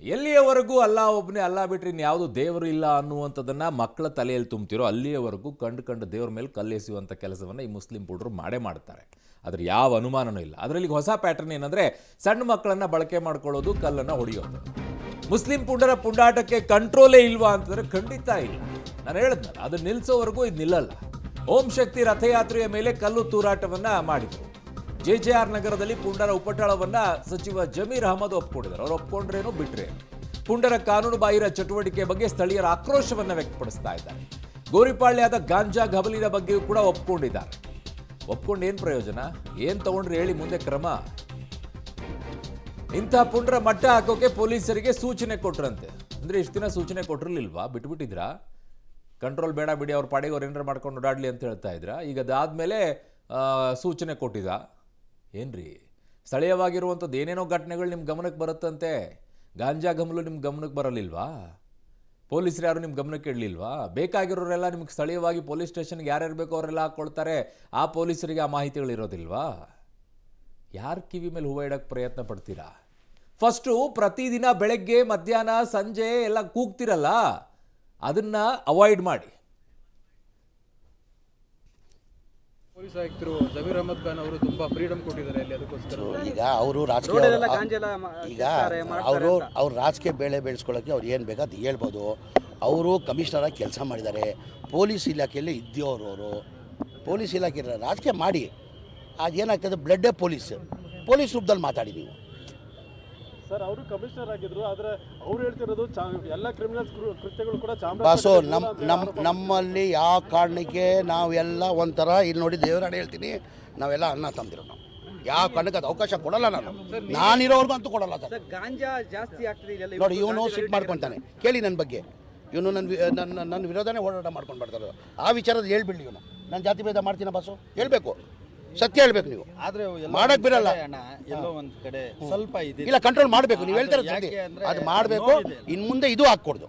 ಎಲ್ಲಿಯವರೆಗೂ ಅಲ್ಲ ಒಬ್ಬನೇ ಅಲ್ಲ ಬಿಟ್ರೆ ಇನ್ಯಾವುದು ದೇವರು ಇಲ್ಲ ಅನ್ನುವಂಥದ್ದನ್ನ ಮಕ್ಕಳ ತಲೆಯಲ್ಲಿ ತುಂಬ್ತಿರೋ ಅಲ್ಲಿಯವರೆಗೂ ಕಂಡು ದೇವ್ರ ಮೇಲೆ ಕಲ್ಲೆಸೆಯುವಂಥ ಕೆಲಸವನ್ನು ಈ ಮುಸ್ಲಿಂ ಪುಡ್ರು ಮಾಡ್ತಾರೆ. ಅದ್ರ ಯಾವ ಅನುಮಾನನೂ ಇಲ್ಲ. ಅದರಲ್ಲಿ ಹೊಸ ಪ್ಯಾಟರ್ನ್ ಏನಂದರೆ ಸಣ್ಣ ಮಕ್ಕಳನ್ನು ಬಳಕೆ ಮಾಡ್ಕೊಳ್ಳೋದು, ಕಲ್ಲನ್ನು ಹೊಡೆಯೋದು. ಮುಸ್ಲಿಂ ಪುಂಡರ ಪುಂಡಾಟಕ್ಕೆ ಕಂಟ್ರೋಲೇ ಇಲ್ವಾ ಅಂತಂದರೆ ಖಂಡಿತ ಇಲ್ಲ. ನಾನು ಹೇಳಿದ್ನಲ್ಲ, ಅದು ನಿಲ್ಲಿಸೋವರೆಗೂ ಇದು ನಿಲ್ಲಲ್ಲ. ಓಂ ಶಕ್ತಿ ರಥಯಾತ್ರೆಯ ಮೇಲೆ ಕಲ್ಲು ತೂರಾಟವನ್ನು ಮಾಡಿದರು. JJR ನಗರದಲ್ಲಿ ಪುಂಡರ ಉಪಟಳವನ್ನು ಸಚಿವ ಜಮೀರ್ ಅಹಮದ್ ಒಪ್ಕೊಂಡಿದ್ದಾರೆ. ಅವ್ರು ಒಪ್ಕೊಂಡ್ರೇನು ಬಿಟ್ರೇನು. ಪುಂಡರ ಕಾನೂನು ಬಾಹಿರ ಚಟುವಟಿಕೆ ಬಗ್ಗೆ ಸ್ಥಳೀಯರ ಆಕ್ರೋಶವನ್ನು ವ್ಯಕ್ತಪಡಿಸ್ತಾ ಇದ್ದಾರೆ. ಗೋರಿಪಾಳ್ಯದ ಗಾಂಜಾ ಗಬಲಿನ ಬಗ್ಗೆಯೂ ಕೂಡ ಒಪ್ಕೊಂಡಿದ್ದಾರೆ. ಒಪ್ಕೊಂಡು ಏನು ಪ್ರಯೋಜನ? ಏನು ತಗೊಂಡ್ರೆ ಹೇಳಿ ಮುಂದೆ ಕ್ರಮ? ಇಂಥ ಪುಂಡರ ಮಟ್ಟ ಹಾಕೋಕೆ ಪೊಲೀಸರಿಗೆ ಸೂಚನೆ ಕೊಟ್ರಂತೆ. ಅಂದರೆ ಇಷ್ಟು ದಿನ ಸೂಚನೆ ಕೊಟ್ಟಿರಲಿಲ್ವಾ? ಬಿಟ್ಬಿಟ್ಟಿದ್ರಾ? ಕಂಟ್ರೋಲ್ ಬೇಡ ಬಿಡಿ, ಅವ್ರ ಪಾಡಿಗೆ ಅವ್ರು ಏನಾರು ಮಾಡ್ಕೊಂಡು ಓಡಾಡಲಿ ಅಂತ ಹೇಳ್ತಾ ಇದ್ರಾ? ಈಗ ಅದಾದಮೇಲೆ ಸೂಚನೆ ಕೊಟ್ಟಿದ್ದ ಏನ್ರಿ? ಸ್ಥಳೀಯವಾಗಿರುವಂಥದ್ದು ಏನೇನೋ ಘಟನೆಗಳು ನಿಮ್ಮ ಗಮನಕ್ಕೆ ಬರುತ್ತಂತೆ. ಗಾಂಜಾ ಗಮಲು ನಿಮ್ಮ ಗಮನಕ್ಕೆ ಬರಲಿಲ್ವಾ? ಪೊಲೀಸರು ಯಾರು ನಿಮ್ಮ ಗಮನಕ್ಕೆ ಇಡಲಿಲ್ವಾ? ಬೇಕಾಗಿರೋರೆಲ್ಲ ನಿಮ್ಗೆ ಸ್ಥಳೀಯವಾಗಿ ಪೊಲೀಸ್ ಸ್ಟೇಷನ್ಗೆ ಯಾರ್ಯಾರು ಬೇಕೋ ಅವರೆಲ್ಲ ಹಾಕ್ಕೊಳ್ತಾರೆ. ಆ ಪೊಲೀಸರಿಗೆ ಆ ಮಾಹಿತಿಗಳಿರೋದಿಲ್ವಾ? ಯಾರು ಕಿವಿ ಮೇಲೆ ಹೂವು ಇಡೋಕ್ಕೆ ಪ್ರಯತ್ನ ಪಡ್ತೀರಾ? ಫಸ್ಟು ಪ್ರತಿದಿನ ಬೆಳಗ್ಗೆ ಮಧ್ಯಾಹ್ನ ಸಂಜೆ ಎಲ್ಲ ಕೂಗ್ತಿರಲ್ಲ, ಅದನ್ನು ಅವಾಯ್ಡ್ ಮಾಡಿ. ಪೊಲೀಸ್ ಆಯುಕ್ತರು ಜಮೀರ್ ಅಹಮದ್ ಖಾನ್ ಅವರು ತುಂಬಾ ಫ್ರೀಡಮ್ ಕೊಟ್ಟಿದ್ದಾರೆ ಅಲ್ಲಿ. ಅದಕ್ಕೋಸ್ಕರ ಈಗ ಅವರು ರಾಜಕೀಯ ಈಗ ಅವ್ರು ರಾಜಕೀಯ ಬೇಳೆ ಬೆಳೆಸ್ಕೊಳ್ಳೋಕ್ಕೆ ಅವ್ರು ಏನು ಬೇಕು ಅದು ಹೇಳ್ಬೋದು. ಅವರು ಕಮಿಷನರಾಗಿ ಕೆಲಸ ಮಾಡಿದ್ದಾರೆ. ಪೊಲೀಸ್ ಇಲಾಖೆಯಲ್ಲಿ ಇದ್ದವರು ಅವರು. ಪೊಲೀಸ್ ಇಲಾಖೆ ರಾಜಕೀಯ ಮಾಡಿ ಅದೇನಾಗ್ತದೆ, ಬ್ಲಡ್ಡೇ ಪೊಲೀಸ್ ರೂಪದಲ್ಲಿ ಮಾತಾಡಿ ನೀವು. ಸರ್, ಅವರು ಕಮಿಷನರ್ ಆಗಿದ್ರು, ಆದರೆ ಅವ್ರು ಹೇಳ್ತಿರೋದು ಎಲ್ಲ ಕ್ರಿಮಿನಲ್ಸ್ ಕೃತ್ಯಗಳು ಕೂಡ ಬಾಸು ನಮ್ಮಲ್ಲಿ ಯಾವ ಕಾರಣಕ್ಕೆ ನಾವೆಲ್ಲ ಒಂಥರ ಇಲ್ಲಿ ನೋಡಿ ದೇವರಾಣೆ ಹೇಳ್ತೀನಿ, ನಾವೆಲ್ಲ ಅನ್ನ ತಂದಿರೋ ನಾವು ಯಾವ ಕಾರಣಕ್ಕೆ ಅದು ಅವಕಾಶ ಕೊಡಲ್ಲ. ನಾನಿರೋರ್ಗು ಅಂತೂ ಕೊಡಲ್ಲ ಸರ್. ಗಾಂಜಾ ಜಾಸ್ತಿ ಆಗ್ತದೆ ನೋಡಿ, ಇವನು ಸಿಟ್ ಮಾಡ್ಕೊತಾನೆ. ಕೇಳಿ ನನ್ನ ಬಗ್ಗೆ, ಇವನು ನನ್ನ ವಿರೋಧನೇ ಹೋರಾಟ ಮಾಡ್ಕೊಂಡು ಬರ್ತಾರೆ. ಆ ವಿಚಾರದ ಹೇಳ್ಬಿಡಿ, ಇವನು ನಾನು ಜಾತಿ ಭೇದ ಮಾಡ್ತೀನ ಬಾಸು, ಹೇಳ್ಬೇಕು, ಸತ್ಯ ಹೇಳ್ಬೇಕು. ನೀವು ಆದ್ರೆ ಮಾಡಕ್ ಬಿರಲ್ಲ. ಎಲ್ಲೋ ಒಂದ್ ಕಡೆ ಸ್ವಲ್ಪ ಇಲ್ಲ, ಕಂಟ್ರೋಲ್ ಮಾಡಬೇಕು. ನೀವು ಹೇಳ್ತಾರೆ ಅದು ಮಾಡಬೇಕು. ಇನ್ನು ಮುಂದೆ ಇದು ಹಾಕ್ಕೊಡ್ದು.